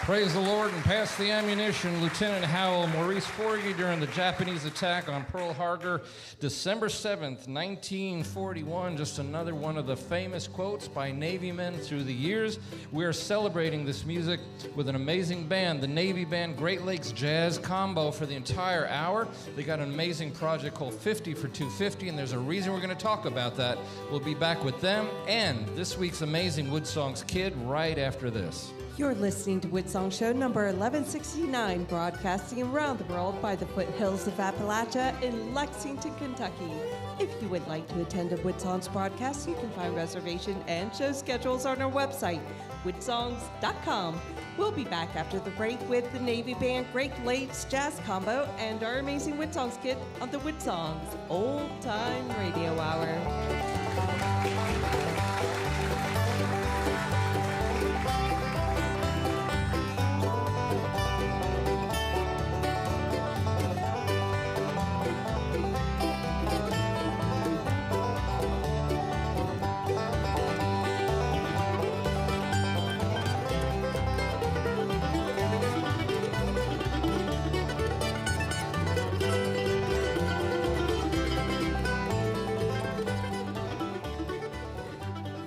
Praise the Lord and pass the ammunition. Lieutenant Howell Maurice Forgy during the Japanese attack on Pearl Harbor, December 7th, 1941. Just another one of the famous quotes by Navy men through the years. We are celebrating this music with an amazing band, the Navy Band Great Lakes Jazz Combo, for the entire hour. They got an amazing project called 50 for 250, and there's a reason we're going to talk about that. We'll be back with them and this week's amazing WoodSongs Kid right after this. You're listening to WoodSong Show number 1169, broadcasting around the world by the foothills of Appalachia in Lexington, Kentucky. If you would like to attend a WoodSongs broadcast, you can find reservation and show schedules on our website, woodsongs.com. We'll be back after the break with the Navy Band Great Lakes Jazz Combo and our amazing WoodSongs Kid on the WoodSongs Old Time Radio Hour.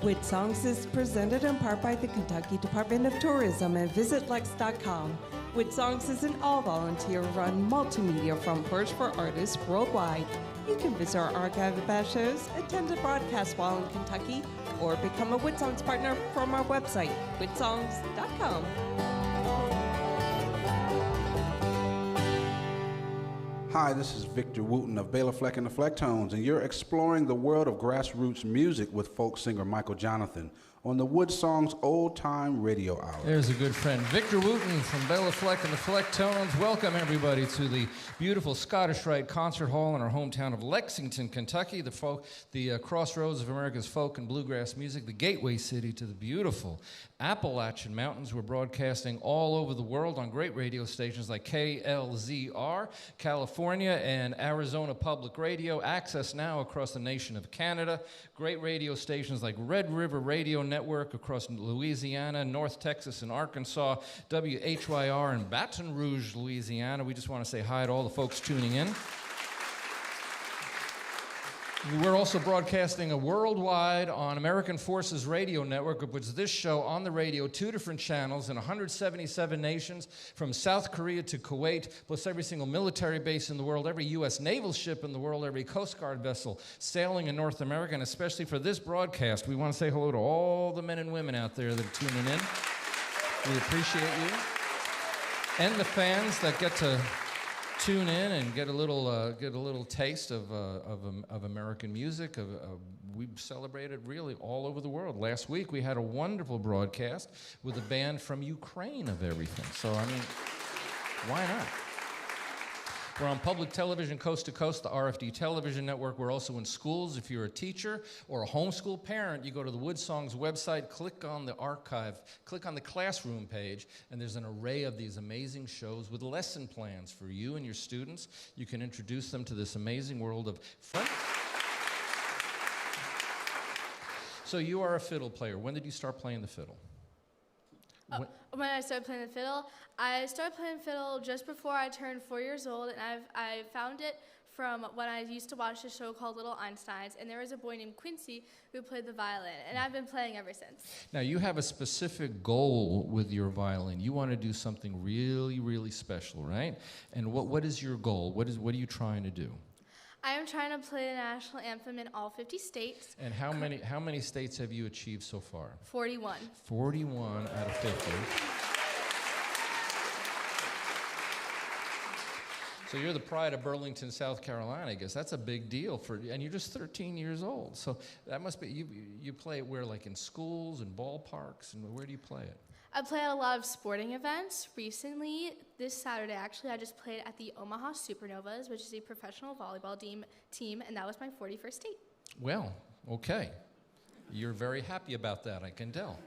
WoodSongs is presented in part by the Kentucky Department of Tourism and visitlex.com. WoodSongs is an all-volunteer run multimedia front porch for artists worldwide. You can visit our archive of past shows, attend a broadcast while in Kentucky, or become a WoodSongs partner from our website, woodsongs.com. Hi, this is Victor Wooten of Bela Fleck and the Flecktones, and you're exploring the world of grassroots music with folk singer Michael Jonathan on the WoodSongs Old Time Radio Hour. There's a good friend, Victor Wooten from Bela Fleck and the Flecktones. Welcome, everybody, to the beautiful Scottish Rite Concert Hall in our hometown of Lexington, Kentucky, the crossroads of America's folk and bluegrass music, the gateway city to the beautiful Appalachian Mountains. We're broadcasting all over the world on great radio stations like KLZR, California, and Arizona Public Radio. Access now across the nation of Canada. Great radio stations like Red River Radio Network across Louisiana, North Texas, and Arkansas. WHYR in Baton Rouge, Louisiana. We just want to say hi to all the folks tuning in. We're also broadcasting worldwide on American Forces Radio Network, which is this show on the radio, 2 different channels in 177 nations, from South Korea to Kuwait, plus every single military base in the world, every U.S. naval ship in the world, every Coast Guard vessel sailing in North America, and especially for this broadcast, we want to say hello to all the men and women out there that are tuning in. We appreciate you. And the fans that get to tune in and get a little taste of American music. We've celebrated really all over the world. Last week we had a wonderful broadcast with a band from Ukraine of everything. So I mean, why not? We're on public television coast to coast, the RFD television network. We're also in schools. If you're a teacher or a homeschool parent, you go to the WoodSongs website, click on the archive, click on the classroom page, and there's an array of these amazing shows with lesson plans for you and your students. You can introduce them to this amazing world of fun. So you are a fiddle player. When did you start playing the fiddle? When I started playing the fiddle, I started playing fiddle just before I turned 4 years old, and I found it from when I used to watch a show called Little Einsteins, and there was a boy named Quincy who played the violin, and I've been playing ever since. Now, you have a specific goal with your violin. You want to do something really, really special, right? And what is your goal? What are you trying to do? I am trying to play the national anthem in all 50 states. And how many states have you achieved so far? 41. 41 out of 50. So you're the pride of Burlington, South Carolina, I guess. That's a big deal and you're just 13 years old. So that must be, you play it where, like in schools and ballparks, and where do you play it? I play at a lot of sporting events. Recently, this Saturday, actually, I just played at the Omaha Supernovas, which is a professional volleyball team, and that was my 41st state. Well, okay. You're very happy about that, I can tell.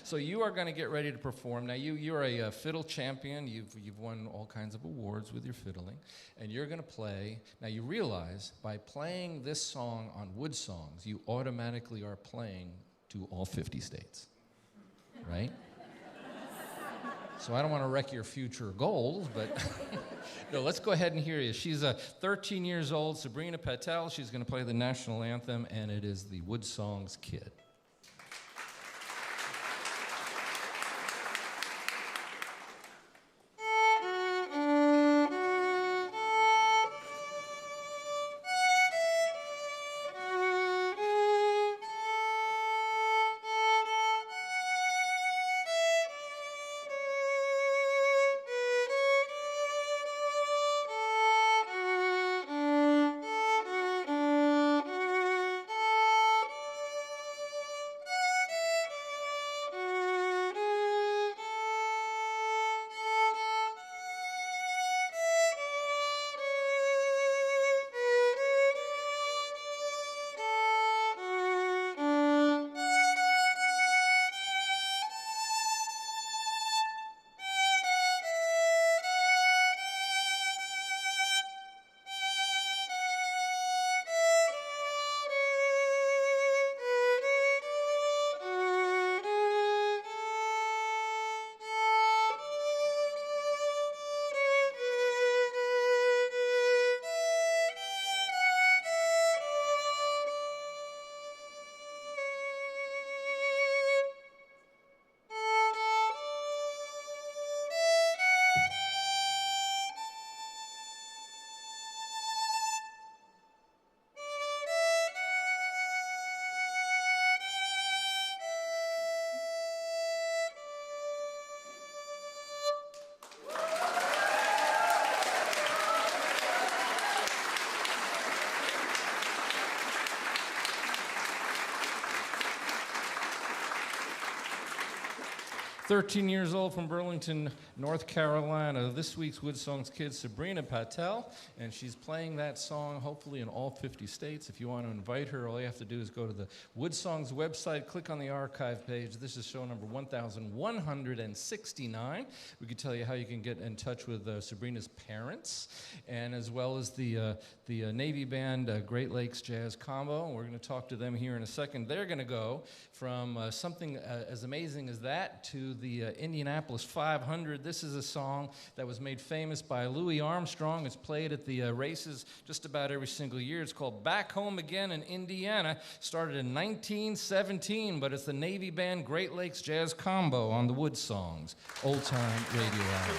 So you are going to get ready to perform. Now, you're a fiddle champion. You've won all kinds of awards with your fiddling, and you're going to play. Now, you realize by playing this song on WoodSongs, you automatically are playing to all 50 states. Right? So I don't want to wreck your future goals, but no, let's go ahead and hear you. She's 13 years old, Sabrina Patel. She's going to play the national anthem, and it is the WoodSongs Kid. "13 years old from Burlington, North Carolina. This week's WoodSongs Kid, Sabrina Patel, and she's playing that song hopefully in all 50 states. If you want to invite her, all you have to do is go to the WoodSongs website, click on the archive page. This is show number 1169. We can tell you how you can get in touch with Sabrina's parents, and as well as the Navy Band Great Lakes Jazz Combo. And we're going to talk to them here in a second. They're going to go from something as amazing as that to the Indianapolis 500. This is a song that was made famous by Louis Armstrong. It's played at the races just about every single year. It's called Back Home Again in Indiana. Started in 1917, but it's the Navy Band Great Lakes Jazz Combo on the WoodSongs Old Time Radio Hour.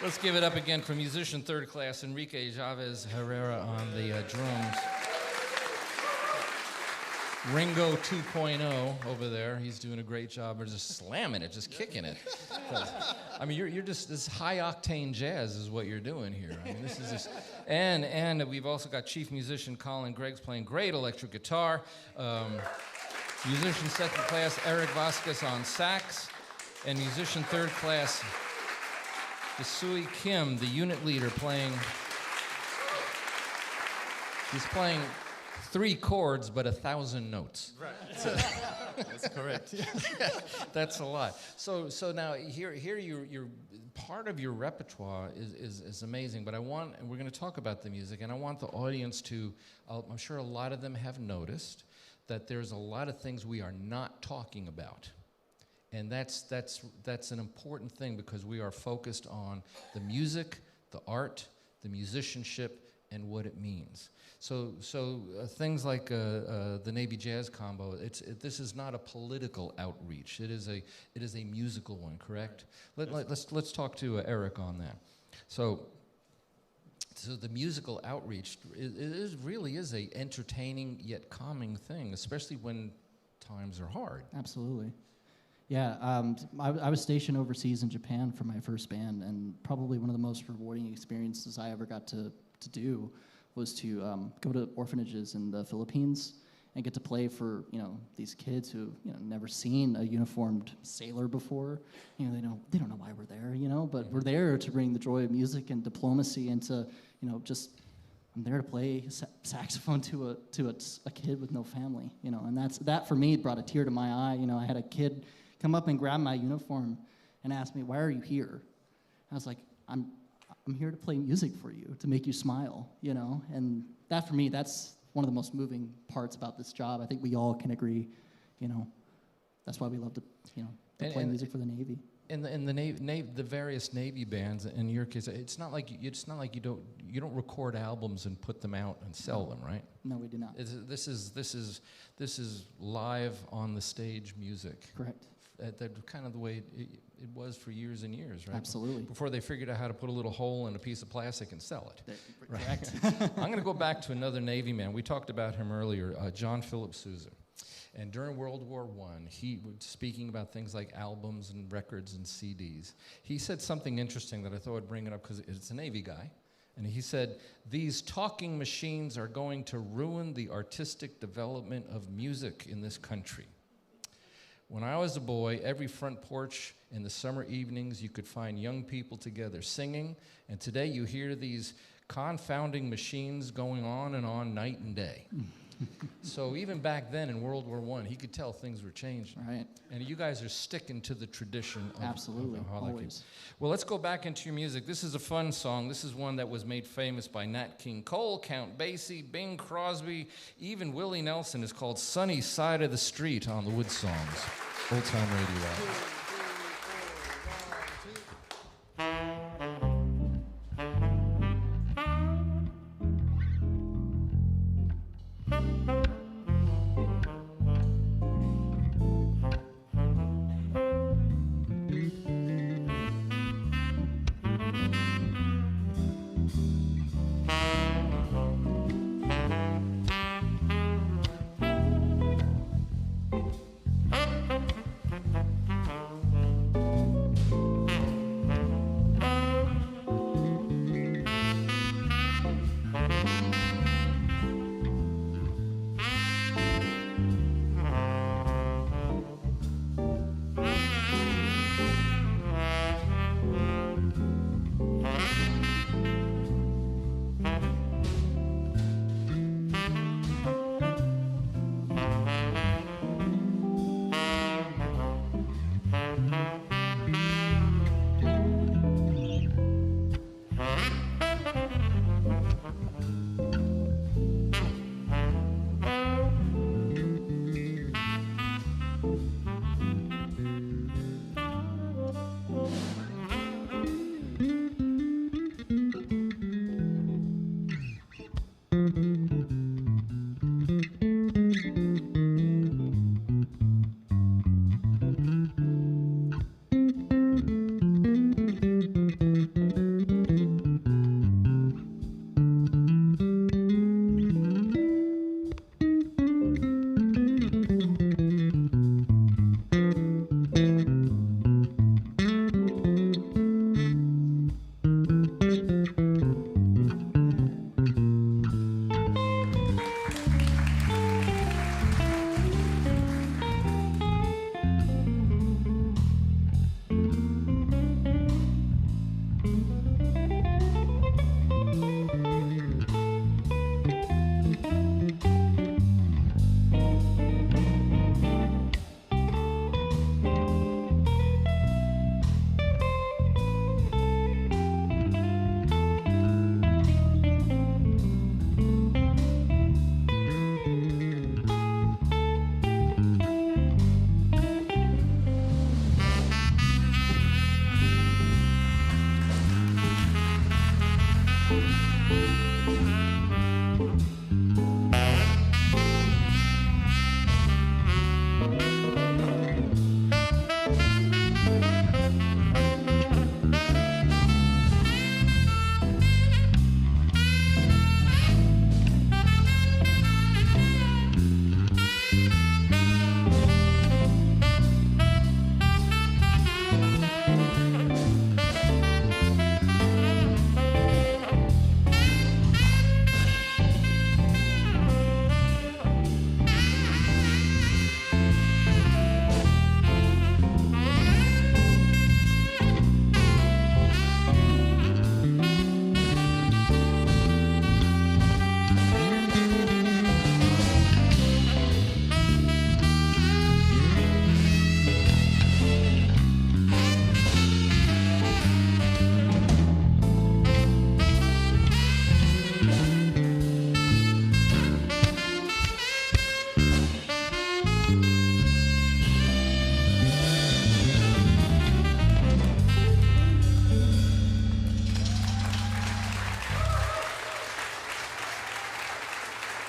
Let's give it up again for musician third class Enrique Chavez Herrera on the drums. Ringo 2.0 over there. He's doing a great job. We're just slamming it, just kicking it. I mean, you're just, this high octane jazz is what you're doing here. I mean, this is just, and we've also got chief musician Colin Greggs playing great electric guitar. Musician second class Eric Vasquez on sax, and musician third class Desui Kim, the unit leader, playing. He's playing 3 chords, but 1,000 notes. Right. That's correct. That's a lot. So now here you're part of your repertoire is amazing. But and we're going to talk about the music, and I want the audience to. I'm sure a lot of them have noticed that there's a lot of things we are not talking about, and that's an important thing because we are focused on the music, the art, the musicianship, and what it means. So things like the Navy Jazz Combo, this is not a political outreach. It is a musical one, correct? Let's talk to Eric on that. So the musical outreach really is a entertaining yet calming thing, especially when times are hard. Absolutely. Yeah, I was stationed overseas in Japan for my first band, and probably one of the most rewarding experiences I ever got to do was to go to orphanages in the Philippines and get to play for these kids who never seen a uniformed sailor before. They don't know why we're there, but we're there to bring the joy of music and diplomacy and to I'm there to play saxophone to a kid with no family, and that for me brought a tear to my eye. I had a kid come up and grab my uniform and ask me, "Why are you here?" I was like, I'm here to play music for you, to make you smile, and that for me, that's one of the most moving parts about this job. I think we all can agree, that's why we love to play music for the Navy. In the various Navy bands, in your case, it's not like you don't record albums and put them out and sell them, right? No, we do not. This is live on the stage music. Correct. That kind of the way it was for years and years, right? Absolutely. Before they figured out how to put a little hole in a piece of plastic and sell it. Right. Correct. I'm going to go back to another Navy man. We talked about him earlier, John Philip Sousa. And during World War I, he was speaking about things like albums and records and CDs. He said something interesting that I thought I'd bring it up because it's a Navy guy. And he said, "These talking machines are going to ruin the artistic development of music in this country. When I was a boy, every front porch in the summer evenings, you could find young people together singing, and today you hear these confounding machines going on and on night and day." So even back then in World War I, he could tell things were changing. Right. And you guys are sticking to the tradition of Absolutely, always. Well, let's go back into your music. This is a fun song. This is one that was made famous by Nat King Cole, Count Basie, Bing Crosby, even Willie Nelson. Is called "Sunny Side of the Street" on the WoodSongs Old Time Radio.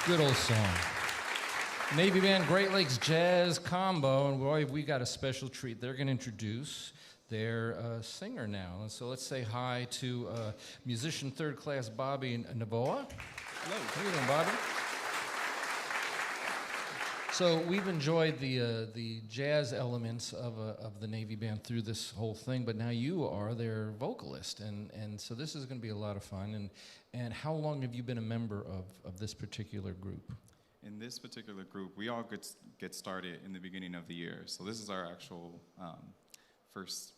Good old song. Navy Band Great Lakes Jazz Combo, and boy, we got a special treat. They're going to introduce their singer now. And so let's say hi to musician third class Bobby Navoa. Hello. How you doing, Bobby? So we've enjoyed the jazz elements of the Navy Band through this whole thing, but now you are their vocalist, and so this is going to be a lot of fun. And how long have you been a member of this particular group? In this particular group, we all get started in the beginning of the year, so this is our actual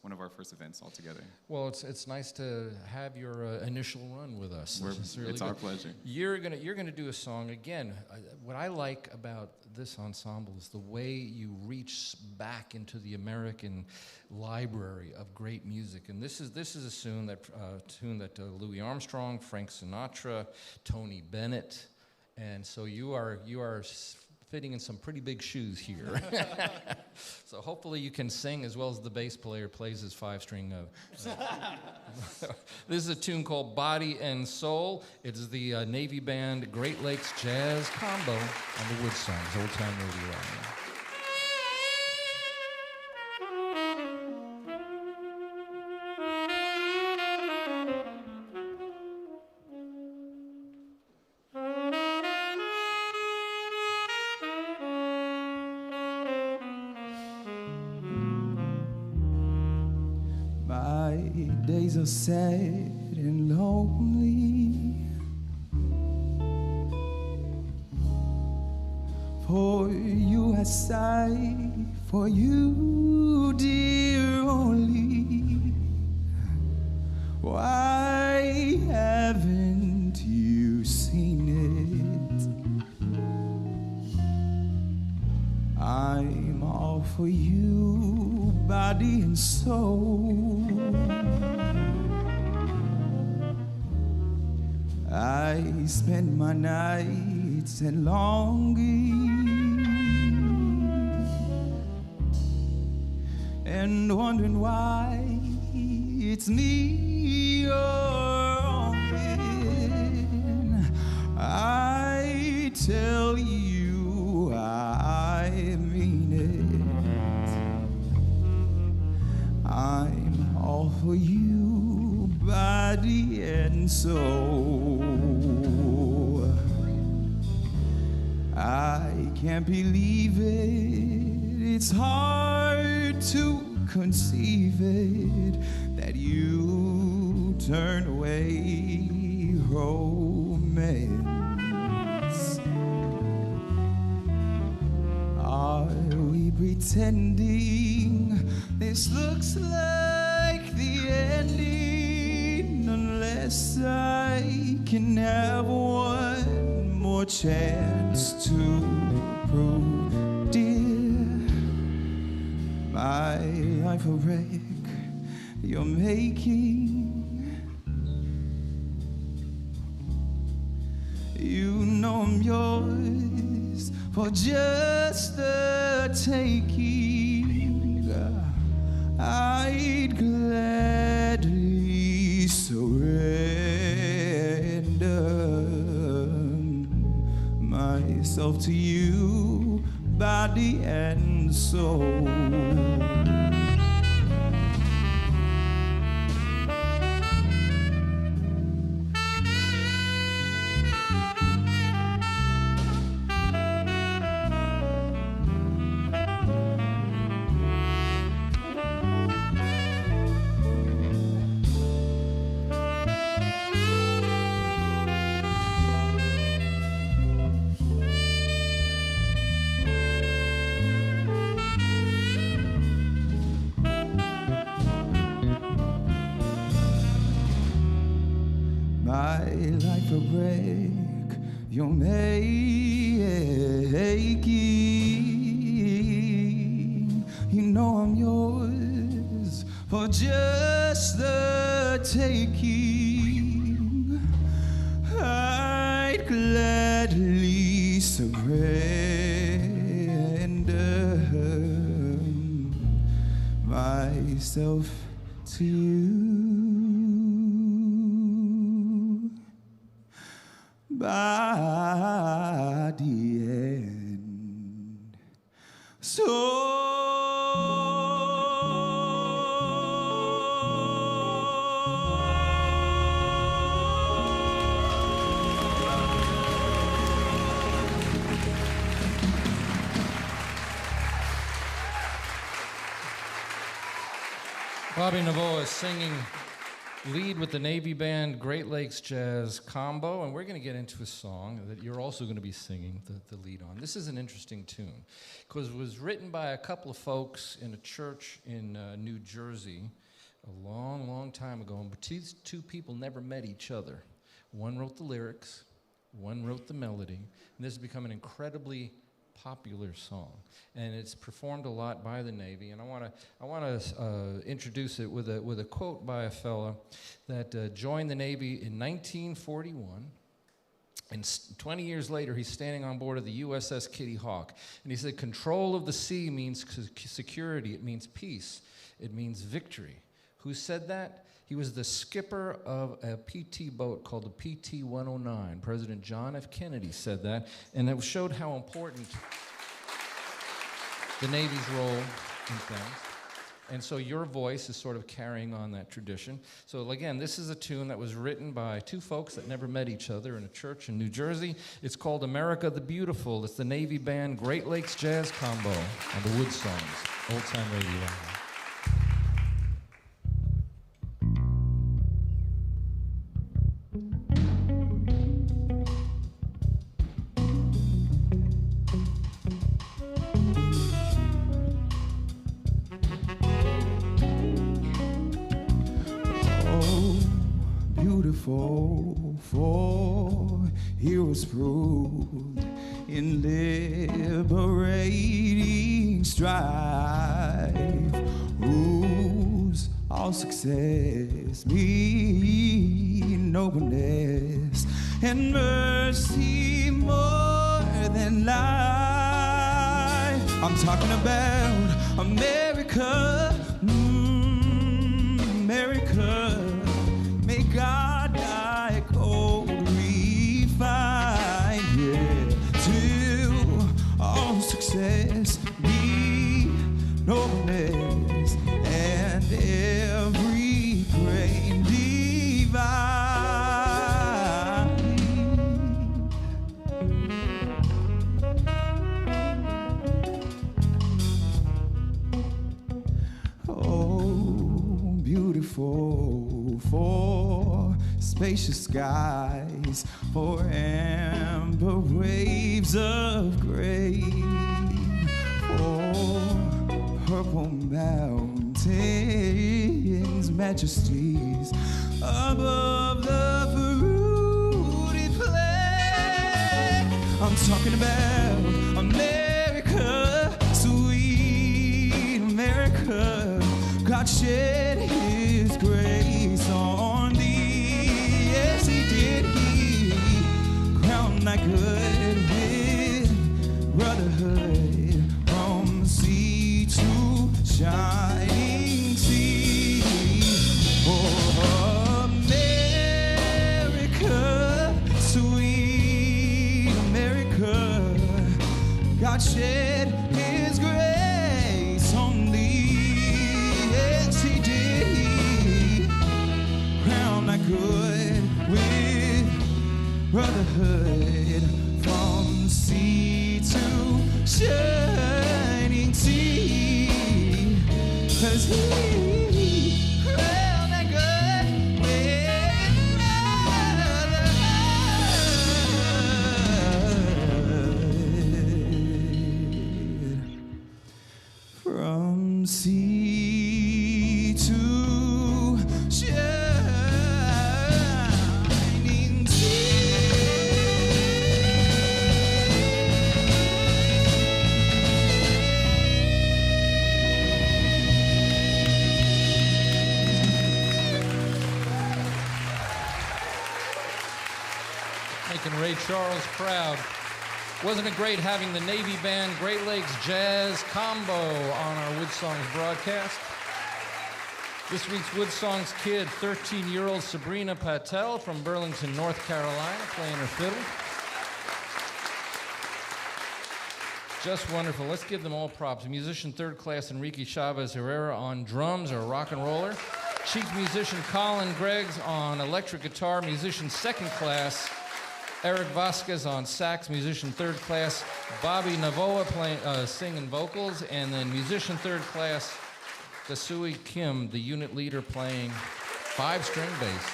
one of our first events all together. Well, it's nice to have your initial run with us. It's our pleasure. You're gonna do a song again. What I like about this ensemble is the way you reach back into the American library of great music. And this is a tune that Louis Armstrong, Frank Sinatra, Tony Bennett, and so you are fitting in some pretty big shoes here. So hopefully you can sing as well as the bass player plays his 5-string. This is a tune called Body and Soul. It's the Navy Band Great Lakes Jazz Combo on the WoodSongs Old Time Radio Hour. Days are sad and lonely, for you I sigh, for you, dear, only. Why haven't you seen it? I'm all for you, body and soul. I spend my nights and longing and wondering why it's me you're on. I tell you I mean it. I'm all for you, body and soul. I can't believe it, it's hard to conceive it, that you turn away romance. Are we pretending this looks like the ending, unless I can have one more chance to prove, dear, my life a wreck you're making. You know I'm yours for just the taking. I'd gladly surrender. myself to you, body and soul. My life a break you're making. You know I'm yours for just the taking. I'd gladly surrender myself to you. Body and Bobby Naveau is singing lead with the Navy Band Great Lakes Jazz Combo, and we're going to get into a song that you're also going to be singing the lead on. This is an interesting tune because it was written by a couple of folks in a church in New Jersey a long, long time ago, but these two people never met each other. One wrote the lyrics, one wrote the melody, and this has become an incredibly popular song, and it's performed a lot by the Navy. And I want to introduce it with a quote by a fella that joined the Navy in 1941, and 20 years later he's standing on board of the USS Kitty Hawk, and he said, "Control of the sea means security. It means peace. It means victory." Who said that? He was the skipper of a PT boat called the PT 109. President John F. Kennedy said that, and it showed how important the Navy's role in things. And so your voice is sort of carrying on that tradition. So again, this is a tune that was written by two folks that never met each other in a church in New Jersey. It's called America the Beautiful. It's the Navy Band Great Lakes Jazz Combo on the WoodSongs Old Time Radio. For heroes proved in liberating strife, rules all success, mean nobleness and mercy more than life. I'm talking about America, America. May God thy code refine, yeah, till all success be nobleness and every grain divine. Oh, beautiful for spacious skies, for amber waves of grain, for purple mountains, majesties above the fruited plain. I'm talking about America, sweet America. God shed his grace on thee, yes he did. He crowned thy good with brotherhood from sea to shining sea. Oh, America, sweet America, God shed his grace on thee. Yes, he did. Crown that good with brotherhood from sea to shining sea. 'Cause he crowned that good with brotherhood from sea to shining sea. Making Ray Charles proud. Wasn't it great having the Navy Band Great Lakes Jazz combo on our WoodSongs broadcast? This week's WoodSongs kid, 13-year-old Sabrina Patel from Burlington, North Carolina, playing her fiddle. Just wonderful. Let's give them all props. Musician third class Enrique Chavez Herrera on drums, or rock and roller. Chief musician Colin Greggs on electric guitar. Musician second class Eric Vasquez on sax. Musician third class Bobby Navoa singing vocals. And then musician third class Kasui Kim, the unit leader, playing 5-string bass.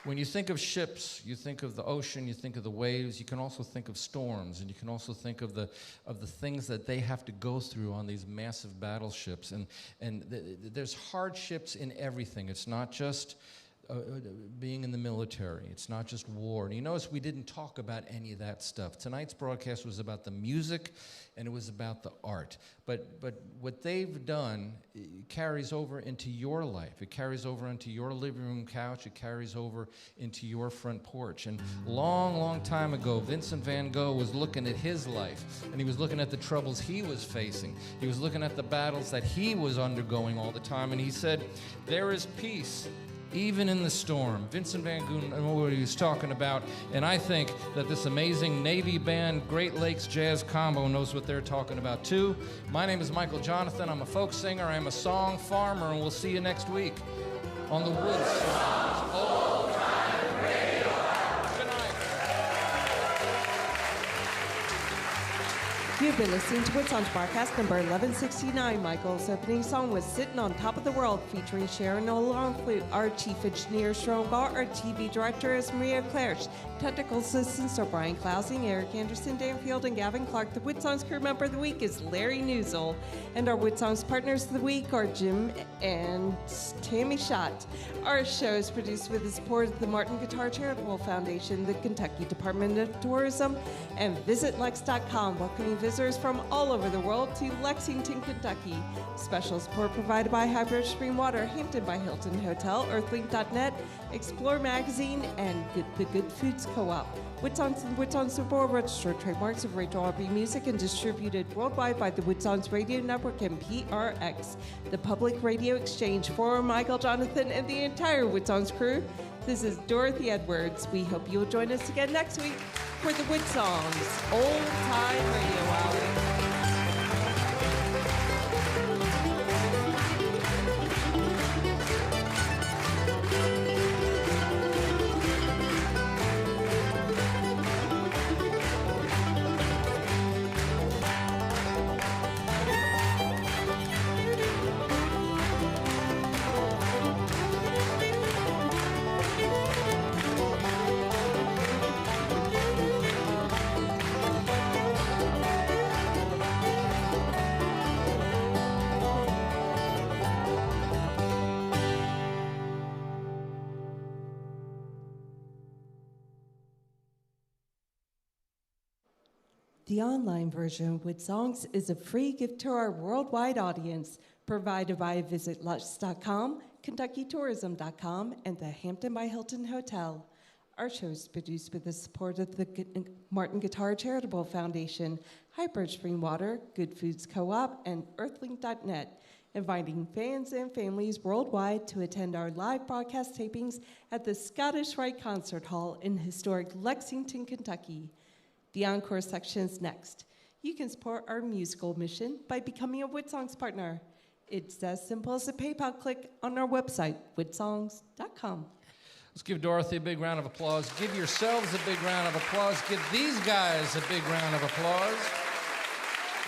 When you think of ships, you think of the ocean, you think of the waves, you can also think of storms, and you can also think of the things that they have to go through on these massive battleships. And there's hardships in everything. It's not just being in the military. It's not just war. And you notice we didn't talk about any of that stuff. Tonight's broadcast was about the music, and it was about the art. But what they've done carries over into your life. It carries over into your living room couch. It carries over into your front porch. And long, long time ago, Vincent van Gogh was looking at his life, and he was looking at the troubles he was facing. He was looking at the battles that he was undergoing all the time, and he said, "There is peace even in the storm." Vincent van Gogh knew what he was talking about, and I think that this amazing Navy Band Great Lakes Jazz combo knows what they're talking about too. My name is Michael Jonathan. I'm a folk singer. I'm a song farmer, and we'll see you next week on the WoodSongs Old Time Radio Hour. Good night. You've been listening to WoodSongs broadcast number 1169. Michael's opening song was Sitting on Top of the World, featuring Sharon Noel on flute. Our chief engineer, Sharon Gall. Our TV director is Maria Claire's. Technical assistants are Brian Klausing, Eric Anderson, Dan Field, and Gavin Clark. The WoodSongs crew member of the week is Larry Newsel. And our WoodSongs partners of the week are Jim and Tammy Schott. Our show is produced with the support of the Martin Guitar Charitable Foundation, the Kentucky Department of Tourism, and VisitLex.com, welcoming visitors from all over the world to Lexington, Kentucky. Special support provided by Hybrid Spring Water, Hampton by Hilton Hotel, Earthlink.net, Explore Magazine, and the Good Foods Co-op. WoodSongs and WoodSongs Support registered trademarks of Rachel R.B. Music and distributed worldwide by the WoodSongs Radio Network and PRX, the Public Radio Exchange. For Michael Jonathan and the entire WoodSongs crew, this is Dorothy Edwards. We hope you'll join us again next week for the WoodSongs Old Time Radio Hour. The online version of WoodSongs is a free gift to our worldwide audience, provided by VisitLush.com, KentuckyTourism.com, and the Hampton by Hilton Hotel. Our show is produced with the support of the Martin Guitar Charitable Foundation, Hyper Spring Water, Good Foods Co-op, and Earthlink.net, inviting fans and families worldwide to attend our live broadcast tapings at the Scottish Rite Concert Hall in historic Lexington, Kentucky. The Encore section is next. You can support our musical mission by becoming a WoodSongs partner. It's as simple as a PayPal click on our website, woodsongs.com. Let's give Dorothy a big round of applause. Give yourselves a big round of applause. Give these guys a big round of applause.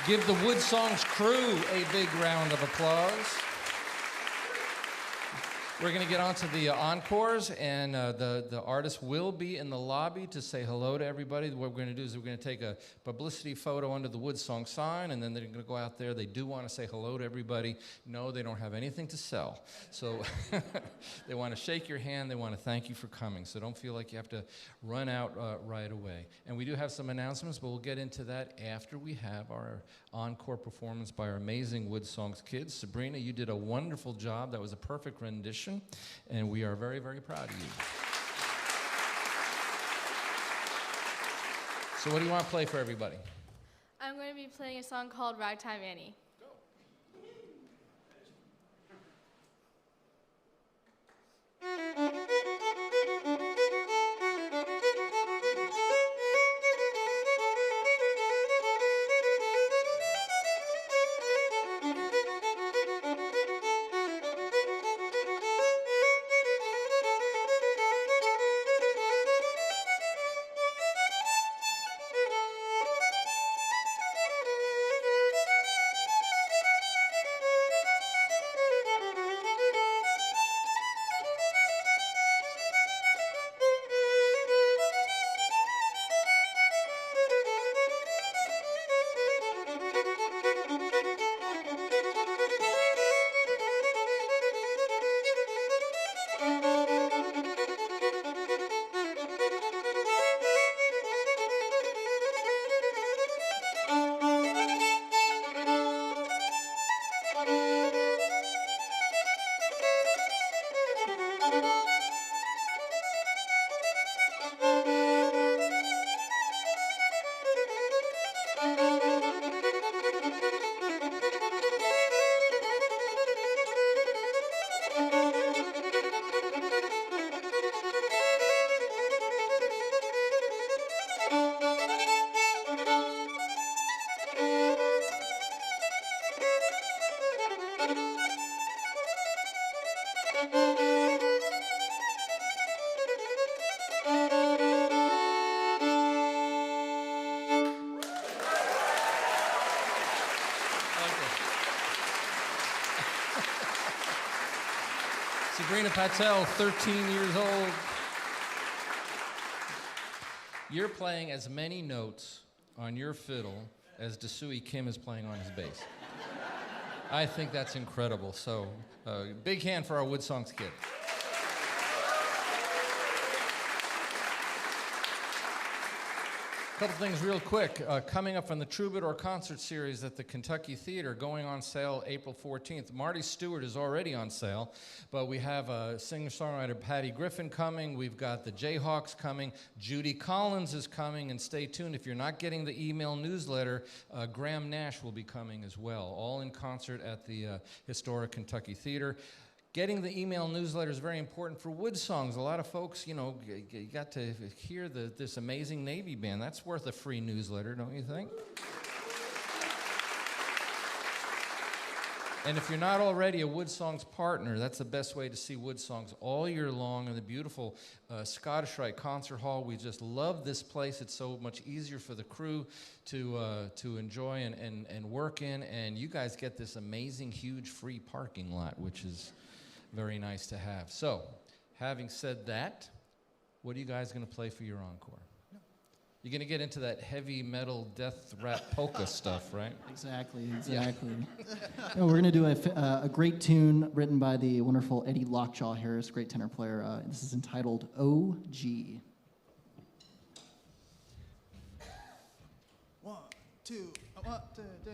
Give the WoodSongs crew a big round of applause. We're going to get on to the encores, and the artists will be in the lobby to say hello to everybody. What we're going to do is we're going to take a publicity photo under the WoodSong sign, and then they're going to go out there. They do want to say hello to everybody. No, they don't have anything to sell. So they want to shake your hand. They want to thank you for coming. So don't feel like you have to run out right away. And we do have some announcements, but we'll get into that after we have our encore performance by our amazing WoodSongs kids. Sabrina, you did a wonderful job. That was a perfect rendition, and we are very, very proud of you. So what do you want to play for everybody? I'm going to be playing a song called Ragtime Annie. Sabrina Patel, 13 years old. You're playing as many notes on your fiddle as Desui Kim is playing on his bass. I think that's incredible. So, big hand for our WoodSongs kid. A couple things real quick. Coming up from the Troubadour Concert Series at the Kentucky Theater, going on sale April 14th. Marty Stewart is already on sale, but we have singer-songwriter Patty Griffin coming. We've got the Jayhawks coming. Judy Collins is coming, and stay tuned. If you're not getting the email newsletter, Graham Nash will be coming as well, all in concert at the historic Kentucky Theater. Getting the email newsletter is very important for WoodSongs. A lot of folks, you got to hear this amazing Navy band. That's worth a free newsletter, don't you think? And if you're not already a WoodSongs partner, that's the best way to see WoodSongs all year long in the beautiful Scottish Rite Concert Hall. We just love this place. It's so much easier for the crew to enjoy and work in. And you guys get this amazing, huge free parking lot, which is very nice to have. So, having said that, what are you guys going to play for your encore? You're going to get into that heavy metal death rap polka stuff, right? Exactly. Yeah. No, we're going to do a great tune written by the wonderful Eddie Lockjaw Harris, great tenor player. This is entitled OG. 1, 2, 1, 2, 3.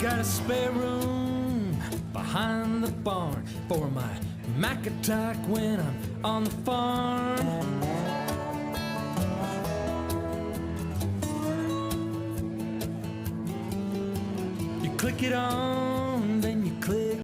got a spare room behind the barn for my Mac attack when I'm on the farm. You click it on